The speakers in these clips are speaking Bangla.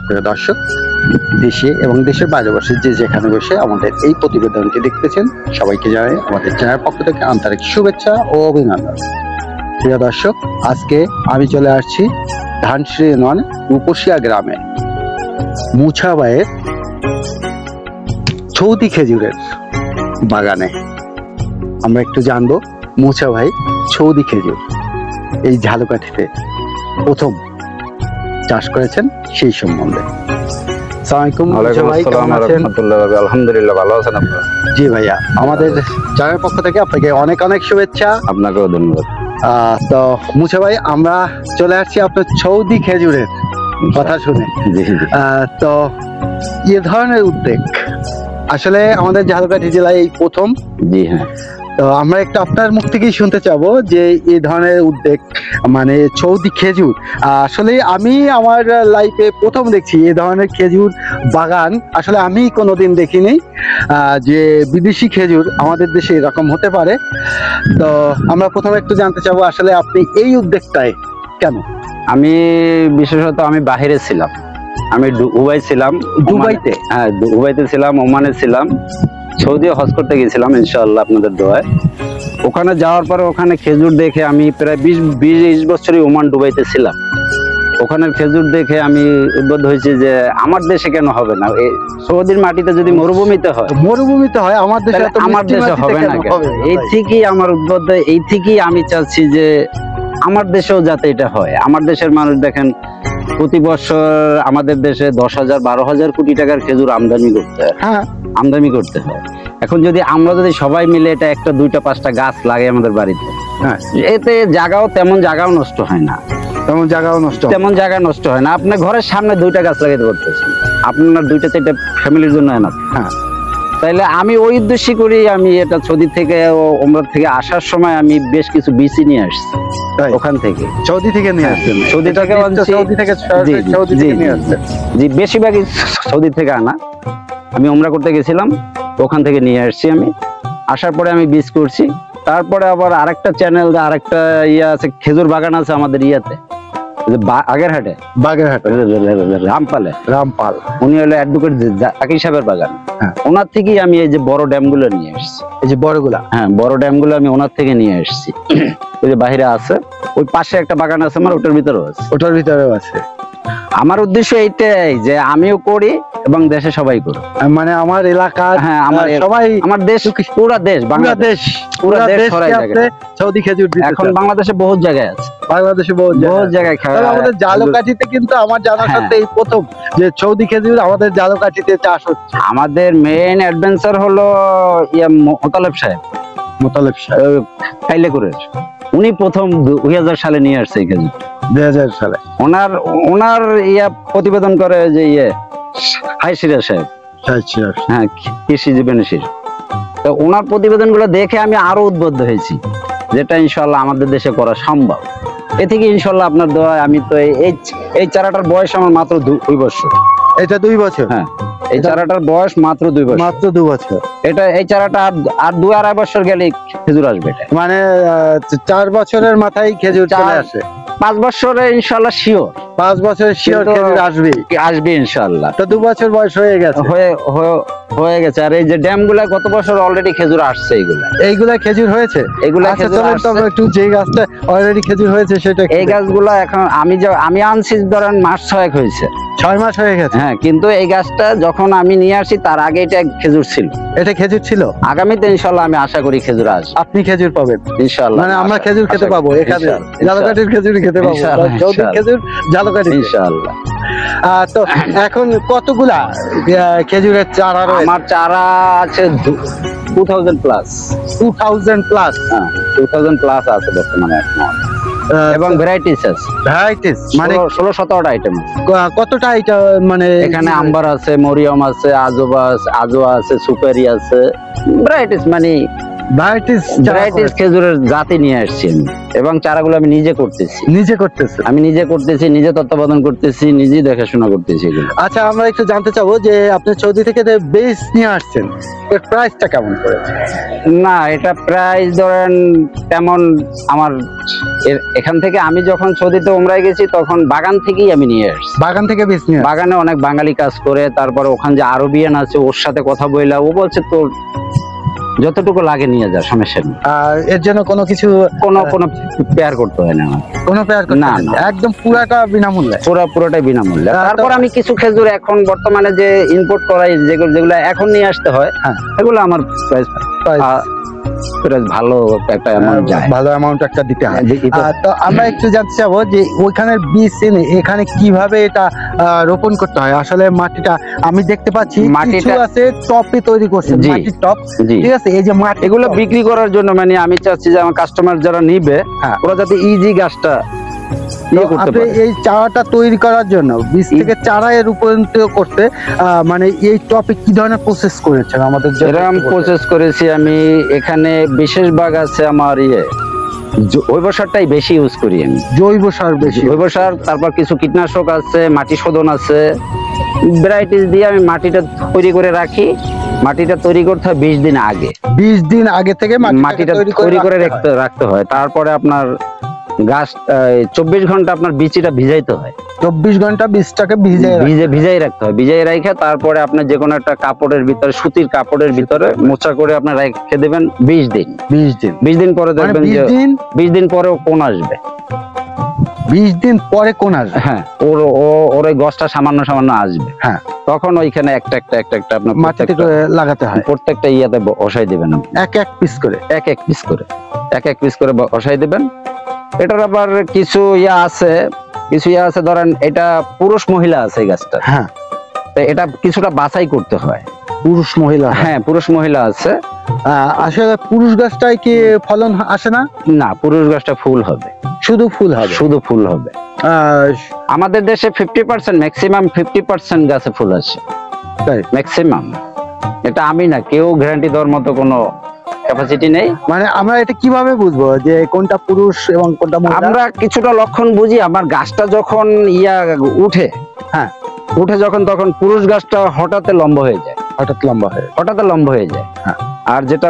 প্রিয় দর্শক, দেশে এবং দেশের বাইরে বসে যে যেখানে বসে আমাদের এই প্রতিবেদনটি দেখতেছেন, সবাইকে জানাই আমাদের চ্যানেল পক্ষ থেকে আন্তরিক শুভেচ্ছা ও অভিনন্দন। প্রিয় দর্শক, আজকে আমি চলে আসছি ধানসিঁড়ি ইউনিয়ন রূপসিয়া গ্রামে মুছা ভাইয়ের চৌদি খেজুরের বাগানে। আমরা একটু জানবো মুছা ভাই চৌদি খেজুর এই ঝালকাঠিতে প্রথম চাষ করেছেন সেই সম্বন্ধে। আলহামদুলিল্লাহ, ভালো আছেন আপনারা? জি ভাইয়া, আমাদের চ্যানেলের পক্ষ থেকে আপনাকে অনেক অনেক শুভেচ্ছা। আপনাকেও ধন্যবাদ। তো মুছা ভাই, আমরা চলে আসছি আপনার চৌদি খেজুরের কথা শুনে। তো এ ধরনের উদ্যোগ আসলে আমাদের ঝালকাঠি জেলায় এই প্রথম। জি হ্যাঁ। তো আমরা একটু আপনার মুখ থেকেই শুনতে চাবো যে এই ধরনের উদ্যোগ মানে চৌদি খেজুর। আসলে আমি আমার লাইফে প্রথম দেখছি এই ধরনের খেজুর বাগান। আসলে আমি কোনোদিন দেখিনি যে বিদেশি খেজুর আমাদের দেশে এরকম হতে পারে। তো আমরা প্রথমে একটু জানতে চাবো আসলে আপনি এই উদ্যোগটায় কেন? আমি বিশেষত আমি বাহিরে ছিলাম, আমি দুবাই ছিলাম। দুবাইতে? হ্যাঁ, দুবাইতে ছিলাম, ওমানে ছিলাম, সৌদিও হজ করতে গেছিলাম ইনশাআল্লাহ আপনাদের দোয়ায়। ওখানে যাওয়ার পরে ওখানে খেজুর দেখে আমি প্রায় 20 বছরই ওমান দুবাইতে ছিলাম। ওখানের খেজুর দেখে আমি উদ্বুদ্ধ হয়েছি যে আমার দেশে কেন হবে না। এই সৌদির মাটিতে যদি মরুভূমিতে হয় আমার দেশে হবে না কেন? এই থেকেই আমার উদ্বুদ্ধ, এই থেকেই আমি চাচ্ছি যে আমার দেশেও যাতে এটা হয়। আমার দেশের মানুষ দেখেন প্রতি বছর আমাদের দেশে 10,000-12,000 কোটি টাকার খেজুর আমদানি করতে হয়। হ্যাঁ, আমদানি করতে হয়। এখন যদি আমরা সবাই মিলে এটা 1, 2, 5টা গাছ লাগাই আমাদের বাড়িতে, হ্যাঁ, এতে তেমন জায়গাও নষ্ট হয় না। তেমন জায়গা নষ্ট হয় না। আপনি ঘরের সামনে 2টা গাছ লাগাইতে পারতেছেন, আপনার 2-4টা ফ্যামিলির জন্য না। হ্যাঁ, তাইলে আমি ওই উদ্দেশ্যে করি আমি এটা সৌদি থেকে ওমরা থেকে আসার সময় আমি বেশ কিছু বিচি নিয়ে আসছি ওখান থেকে। সৌদি থেকে নিয়ে আসছেন? সৌদি থেকে নিয়ে আসছেন? জি, বেশিরভাগই সৌদি থেকে আনা। আমি ওমরা করতে গেছিলাম, ওখান থেকে নিয়ে আসছি। আমি আসার পরে আমি বীজ করছি। তারপরে আবার আরেকটা চ্যানেল, আরেকটা আছে, খেজুর বাগান আছে আমাদের আগেরহাটে, রামপাল। উনি হলো অ্যাডভোকেট জাকির সাহেবের বাগান। ওনার থেকেই আমি এই যে বড় ড্যাম গুলো নিয়ে আসছি। এই যে বড়গুলা? হ্যাঁ, বড় ড্যাম গুলো আমি ওনার থেকে নিয়ে আসছি। ওই যে বাহিরে আছে, ওই পাশে একটা বাগান আছে আমার, ওটার ভিতরেও আছে। আমার উদ্দেশ্য এইটাই যে আমিও করি এবং দেশে সবাই করে, মানে আমার এলাকা, হ্যাঁ, সবাই, আমার দেশ, পুরো দেশ, বাংলাদেশ, পুরো দেশ সৌদি খেজুর দিতে। এখন বাংলাদেশে বহু জায়গায় আছে, বহু জায়গায়। আমাদের ঝালকাঠিতে কিন্তু আমার জানার সাথে এই প্রথম যে সৌদি খেজুর আমাদের ঝালকাঠিতে চাষ হচ্ছে। আমাদের মেইন অ্যাডভেঞ্চার হলো মোতালেব সাহেব কাইলেকুরের। উনি প্রথম 2000 সালে নিয়ে আসছে এই খেজুর। 2000 সালে ওনার প্রতিবেদন করে যে হাই সিরাজ সাহেব, হ্যাঁ, কৃষি জীবনীশীর। তো ওনার প্রতিবেদন গুলো দেখে আমি আরো উদ্বুদ্ধ হয়েছি যেটা ইনশাল্লাহ আমাদের দেশে করা সম্ভব। এ থেকে ইনশাল্লাহ আপনার দোয়ায় আমি তো এই চারাটার বয়স আমার মাত্র 2 বছর। এটা 2 বছর? হ্যাঁ, এই চারাটার বয়স মাত্র 2 বছর। মাত্র 2 বছর? এই চারাটা আর 2-2.5 বছর গেলে খেজুর আসবে। মানে 4 বছরের মাথায় খেজুর চলে আসে? 5 বছরে ইনশাল্লাহ শিওর। 5 বছরের শিওর খেজুর আসবে ইনশাল্লাহ। তো 2 বছর বয়স হয়ে গেছে। আর এই যে ড্যাম গুলা গত বছর অলরেডি খেজুর আসছে। এইগুলা খেজুর হয়েছে? একটু যে গাছটা অলরেডি খেজুর হয়েছে সেটা, এই গাছগুলা এখন আমি আনছি ধরেন মাস 6 হয়েছে। 6 মাস হয়ে গেছে? হ্যাঁ, কিন্তু এই গাছটা যখন আমি নিয়ে আসি তার আগে এটা খেজুর ছিল। আগামীতে ইনশাল্লাহ আমি আশা করি খেজুর আসবে। আপনি খেজুর পাবেন ইনশাল্লাহ? মানে আমরা খেজুর খেতে পাবো এখানে, ঝালকাঠির খেজুর খেতে পাবো, চৌদি খেজুর ঝালকাঠি ইনশাল্লাহ। তো এখন কতগুলা খেজুরের চারা রয়েছে? আমার চারা আছে 2000 প্লাস। 2000 প্লাস? হ্যাঁ, 2000 প্লাস আছে বর্তমানে এখন। এবং ভ্যারাইটিস আছে। মানে 16-17টা আইটেম আছে। কতটা আইটেম? মানে এখানে আম্বার আছে, মরিয়ম আছে, আজোয়া আছে, সুপারি আছে, ভ্যারাইটিস, মানে ভ্যারাইটিস খেজুরের জাতি নিয়ে আসছি আমি। এবং চারাগুলো আমি নিজে করতেছি। আমি নিজে করতেছি, নিজে তত্ত্বাবধান করতেছি, নিজে দেখাশোনা করতেছি। আচ্ছা, আমরা একটু জানতে চাবো যে আপনি সৌদি থেকে যে বেস নিয়ে আসছেন, এর প্রাইসটা কেমন পড়েছে? না, এটা প্রাইস ধরেন তেমন আমার এখান থেকে আমি যখন সৌদিতে উমরায় গেছি তখন বাগান থেকেই আমি নিয়ে আসছি। বাগান থেকে বীজ নিয়ে? বাগানে অনেক বাঙালি কাজ করে, তারপরে ওখানে যে আরবিয়ান আছে ওর সাথে কথা বললা, ও বলছে তোর যতটুকু লাগে নিয়ে যা, সমস্যা নেই। আর এর জন্য কোনো কিছু কোনো পেয়ার করতে হয় না আমার। কোনো পেয়ার করতে না, হয় না? না। একদম পুরাটা বিনামূল্যে? পুরোটাই বিনামূল্যে। তো- তারপর আমি কিছু খেজুর এখন বর্তমানে যে ইম্পোর্ট করাই, যেগুলো এখন নিয়ে আসতে হয়, হ্যাঁ। এগুলো আমার প্রাইস ভালো একটা অ্যামাউন্ট যায়। ভালো অ্যামাউন্ট একটা দিতে হয়। দিতে হয়। তো আমরা একটু জানতে চাবো যে ওইখানের বীজ এনে এখানে কিভাবে এটা রোপণ করতে হয়। আসলে মাটিটা আমি দেখতে পাচ্ছি কিছু আছে টপে তৈরি করছে, জি। মাটির টপ, জি। ঠিক আছে? এই যে মাটি এগুলো বিক্রি করার জন্য মানে আমি চাচ্ছি যে আমার কাস্টমার যারা নিবে, হ্যাঁ। ওরা যাতে ইজি গাছটা ইয়ে করতে আপনি পারে। এই চারাটা তৈরি করার জন্য বীজ থেকে চারায় রূপান্তরিত করতে মানে এই টপে কি ধরনের প্রসেস করেছেন আমাদের জন্য এরকম একটু বলবেন? প্রসেস করেছি আমি। এখানে বিশেষ ভাগ আছে আমার জৈব সারটাই বেশি ইউজ করি আমি। জৈব সার বেশি? জৈব সার, তারপর কিছু কীটনাশক আছে, মাটি শোধন আছে, ভ্যারাইটিস দিয়ে আমি মাটিটা তৈরি করে রাখি। মাটিটা তৈরি করতে হয় 20 দিন আগে। 20 দিন আগে থেকে মাটিটা তৈরি করে রাখতে হয়। তারপরে আপনার গাছ 24 ঘন্টা আপনার বীজটা ভিজাইতে হয়। 24 ঘন্টা বীজটাকে ভিজাই রাখতে হয়। ভিজাই রাখে তারপরে আপনি যে কোনো একটা কাপড়ের ভিতরে, সুতির কাপড়ের ভিতরে মোচা করে আপনি রেখে দেবেন 20 দিন। 20 দিন পরে দেখবেন যে 20 দিন পরেও কোন আসবে। 20 দিন পরে কোন আসবে? হ্যাঁ, ওর ওই গছটা সামান্য আসবে। হ্যাঁ, তখন ওইখানে একটা আপনার মাটিতে লাগাতে হয়। প্রত্যেকটা ইয়াতে বসাই দিবেন, এক এক পিস করে এক এক পিস করে বসাই দিবেন। এটার আবার কিছু ইয়া আছে, ধরেন এটা পুরুষ মহিলা আছে এই গাছটা। হ্যাঁ, তো এটা কিছুটা বাছাই করতে হয়। পুরুষ মহিলা? হ্যাঁ, পুরুষ মহিলা আছে। আসলে পুরুষ গাছটায় কি ফলন আসে না? না, পুরুষ গাছটা ফুল হবে, শুধু ফুল হবে? শুধু ফুল হবে। আমাদের দেশে 50%, ম্যাক্সিমাম 50% গাছে ফুল আছে, ম্যাক্সিমাম। এটা আমি না, কেউ গ্যারান্টি দেওয়ার মতো কোনো ক্যাপাসিটি নেই। মানে আমরা এটা কিভাবে বুঝবো যে কোনটা পুরুষ এবং কোনটা মহিলা? আমরা কিছুটা লক্ষণ বুঝি। আমার গাছটা যখন উঠে, হ্যাঁ, উঠে যখন, তখন পুরুষ গাছটা হঠাৎ লম্বা হয়ে যায়, হঠাৎ লম্বা হয়ে যায়। হ্যাঁ। আর যেটা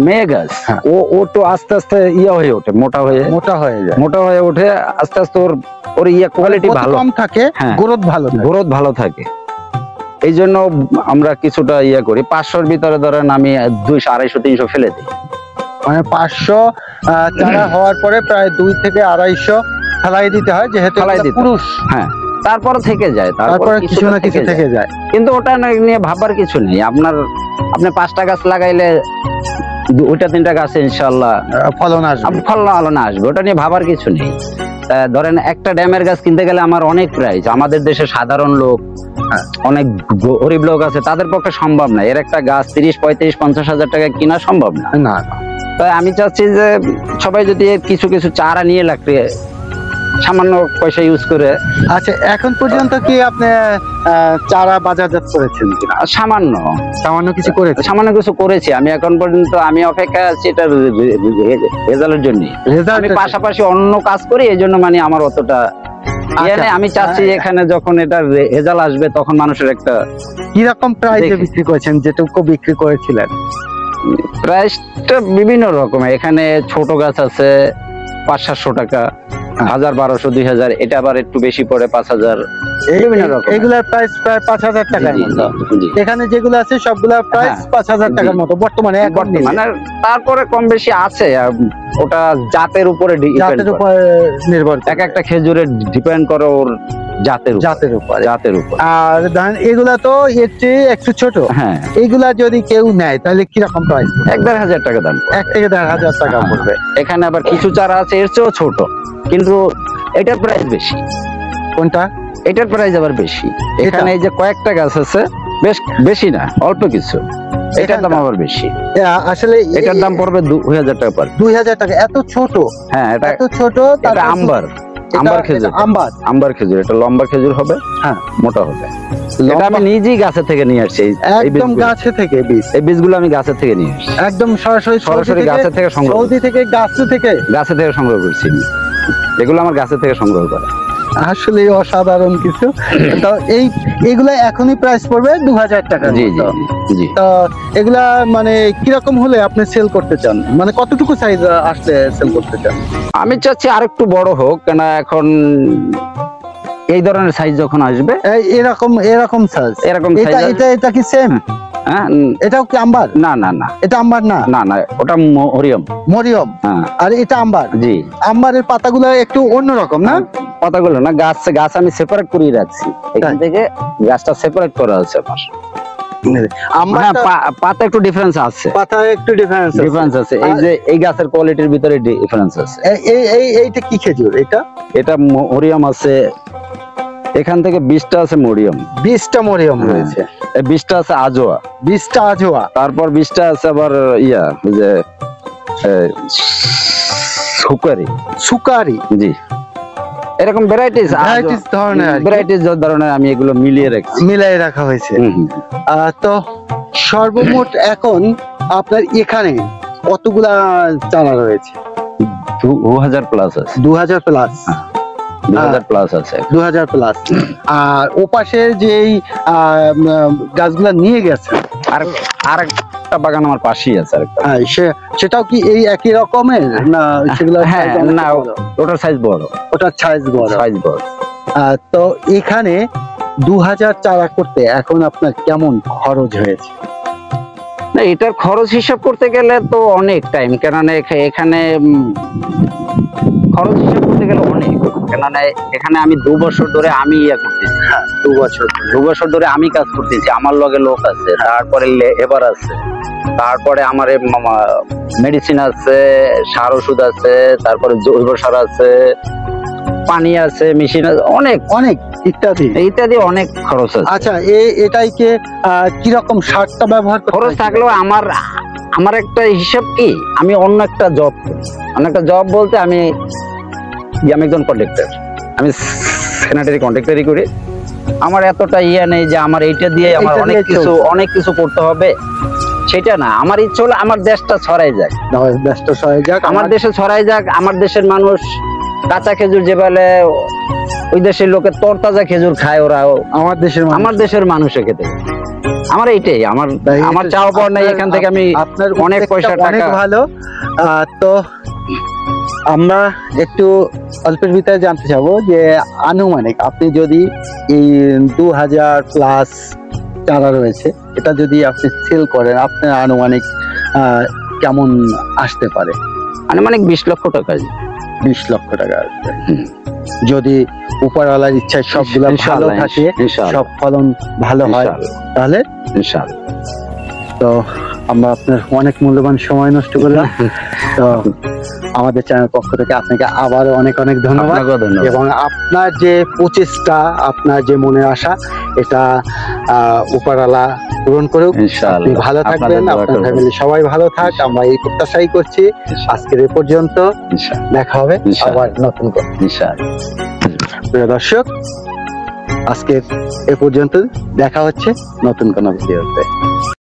মেয়ে গাছ, হ্যাঁ, ও তো আস্তে আস্তে হয়ে ওঠে, মোটা হয়ে ওঠে আস্তে আস্তে। ওর কোয়ালিটি ভালো, কম থাকে, গ্রোথ ভালো থাকে। এই জন্য আমরা কিছুটা করি। 500-র ভিতরে ধরেন আমি 200, 250, 300 ফেলে দিই। মানে 500 চারা হওয়ার পরে প্রায় 2 থেকে 250 ফেলাই দিতে হয়, যেহেতু পুরুষ। হ্যাঁ, তারপরে থেকে যায়, তারপরে কিছু না কিছু থেকে যায়। কিন্তু ওটা নিয়ে ভাবার কিছু নেই। আপনি 5টা গাছ লাগাইলে 2-3টা গাছে ইনশাআল্লাহ ফলন আসবে। ওটা নিয়ে ভাবার কিছু নেই। ধরেন একটা ড্যামের গাছ কিনতে গেলে আমার অনেক প্রাইস। আমাদের দেশে সাধারণ লোক, অনেক গরিব লোক আছে, তাদের পক্ষে সম্ভব না। এর একটা গাছ 30, 35, 50 হাজার টাকা কিনা সম্ভব না। তাই আমি চাচ্ছি যে সবাই যদি কিছু চারা নিয়ে লাগবে, সামান্য পয়সা ইউজ করে। আচ্ছা, এখন পর্যন্ত কি আপনি চারা বাজারজাত করেছেন কিনা? সামান্য কিছু করেছি আমি এখন পর্যন্ত। আমি অপেক্ষায় আছি এটার রেজাল্টের জন্য। আমি পাশাপাশি অন্য কাজ করি, এই জন্য মানে আমার অতটা আমি চাচ্ছি এখানে যখন এটা রেজাল্ট আসবে তখন মানুষের একটা। কিরকম প্রাইসে বিক্রি করেছেন যেটুকু বিক্রি করেছিলেন? প্রাইসটা বিভিন্ন রকম। এখানে ছোট গাছ আছে 500-700 টাকা, 1000, 1200, 2000। এটা আবার একটু বেশি পড়ে 5000। এগুলার প্রাইস প্রায় 5000 টাকার মতো। এখানে যেগুলো আছে সবগুলা প্রাইস 5000 টাকার মতো বর্তমানে। তারপরে কম বেশি আছে, ওটা জাতের উপরে নির্ভর। এক একটা খেজুরে ডিপেন্ড করে ওর জাতের উপর। আর ধরেন এগুলা তো এর চেয়ে একটু ছোট। হ্যাঁ, এগুলা যদি কেউ নেয় তাহলে কিরকম প্রাইস? 1-1.5 টাকা দাম। 1 থেকে 1.5 টাকা পড়বে। এখানে আবার কিছু চারা আছে এর চেয়েও ছোট, কিন্তু এটার প্রাইস বেশি। কোনটা? এটার প্রাইস আবার বেশি। এখানে এই যে কয়েকটা গাছ আছে, বেশ বেশি না, অল্প কিছু। এটার দাম আবার বেশি। আসলে এটার দাম পড়বে 2000 টাকা পড়বে। 2000 টাকা? এত ছোট? হ্যাঁ, এটা এত ছোট। এটা আম্বার খেজুর। এটা লম্বা খেজুর হবে, হ্যাঁ, মোটা হবে। এটা আমি নিজেই গাছে থেকে নিয়ে আসছি, একদম গাছে থেকে বীজ। এই বীজগুলো আমি গাছে থেকে নিয়ে আসছি, একদম সরাসরি গাছে থেকে সংগ্রহ। সৌদি থেকে গাছে থেকে সংগ্রহ করছি। এগুলো আমার গাছে থেকে সংগ্রহ করা। আসলে অসাধারণ কিছু। তো এইগুলা এখনই প্রাইস পড়বে 2000 টাকা। জি জি জি। তো এগুলা মানে কিরকম হলে আপনি সেল করতে চান, মানে কতটুকু সাইজ আসলে সেল করতে চান? আমি চাচ্ছি আরেকটু বড় হোক, কেন এখন এই ধরনের সাইজ যখন আসবে এরকম সাইজ, এরকম এটা size এটা এটা কি সেম? হ্যাঁ, এটাও কি আম্বার? না না না এটা আম্বার না, না না, ওটা মরিয়ম। মরিয়ম। হ্যাঁ আর এটা আম্বার। জি। আম্বারের পাতাগুলো একটু অন্যরকম না? পাতাগুলো না, গাছ আমি সেপারেট করে রাখছি, এখান তাই? থেকে গাছটা সেপারেট করা আছে আমার। আম্বার পাতা একটু ডিফারেন্স আছে, পাতা একটু ডিফারেন্স আছে। এই যে এই গাছের কোয়ালিটির ভিতরে ডিফারেন্স আছে। এইটা কি খেজুর? এটা মরিয়ম আছে, এখান থেকে 20টা আছে মরিয়ম, 20টা মরিয়ম রয়েছে, 20টা আছে আজোয়া, 20টা আজোয়া, তারপর 20টা আছে আবার ওই যে সুকারি। সুকারি। জি, এরকম ভ্যারাইটিস ধরনের আমি এগুলো মিলিয়ে রাখছি, মিলাই রাখা হয়েছে। হুম, হুম। তো সর্বমোট এখন আপনার এখানে কতগুলা চারা রয়েছে? 2000 প্লাস আছে, 2000 প্লাস। 2000 প্লাস আছে। 2000 প্লাস। আর ওপাশের যেই গাছগুলা নিয়ে গেছে, আরেকটা বাগান আমার পাশেই আছে আরেকটা। সেটাও কি এই একই রকমের না? সেগুলো হ্যাঁ, না ওটার সাইজ বড়, ওটার সাইজ বড়। বড়। তো এখানে 2000 চারা করতে এখন আপনার কেমন খরচ হয়েছে? না, এটার খরচ হিসাব করতে গেলে তো অনেক টাইম, কেননা এখানে খরচ হিসাব করতে গেলে অনেক, কেননা এখানে আমি 2 বছর ধরে আমি করতেছি। হ্যাঁ, 2 বছর ধরে আমি কাজ করতেছি, আমার লগে লোক আছে, তারপরে লেবার আছে, তারপরে আমার মেডিসিন আছে, সার ওষুধ আছে, তারপরে জৈব সার আছে, পানি আছে, মেশিন আছে, অনেক অনেক ইত্যাদি অনেক খরচ আছে। আচ্ছা, এটাই কে কিরকম সারটা ব্যবহার করতে খরচ থাকলেও আমার একটা হিসাব কি, আমি অন্য একটা জব বলতে আমি একজন কন্ট্রাক্টর, আমি স্যানিটারি কন্ট্রাক্টরি করি। আমার এতটা নেই যে আমার এইটা দিয়ে আমার অনেক কিছু করতে হবে, সেটা না। আমার ইচ্ছে হলো আমার দেশটা ছড়াই যাক, আমার দেশে ছড়াই যাক। আমার দেশের মানুষ কাঁচা খেজুর যে বলে, ওই দেশের লোকে তরতাজা খেজুর খায়, ওরাও আমার দেশের মানুষে খেতে। আমার এইটাই আমার চাওয়া পাওয়া নাই। এখান থেকে আমি অনেক পয়সা টাকা। ভালো। তো আমরা একটু অল্পের ভিতরে জানতে চাবো যে আনুমানিক আপনি যদি এই 2000 প্লাস চারা রয়েছে, এটা যদি আপনি সেল করেন, আপনার আনুমানিক কেমন আসতে পারে? আনুমানিক 20 লক্ষ টাকা। 20 লক্ষ টাকা আসবে যদি উপরওয়ালার ইচ্ছায় সবগুলো ভালো থাকে, সব ফলন ভালো হয়, তাহলে ইনশাআল্লাহ। তো আমরা আপনার অনেক মূল্যবান সময় নষ্ট করলাম। তো আমাদের চ্যানেল পক্ষ থেকে আপনাকে আবারও অনেক অনেক ধন্যবাদ, এবং আপনার যে প্রচেষ্টা, আপনার যে মনের আশা, এটা উপরওয়ালা পূরণ করুক। আপনি ভালো থাকবেন, আপনার ফ্যামিলি সবাই ভালো থাক, আমরা এই প্রত্যাশাই করছি। আজকের এই পর্যন্ত, দেখা হবে আবার নতুন করে ইনশাআল্লাহ। প্রিয় দর্শক, আজকে এ পর্যন্ত, দেখা হচ্ছে নতুন কোনো ভিডিওতে।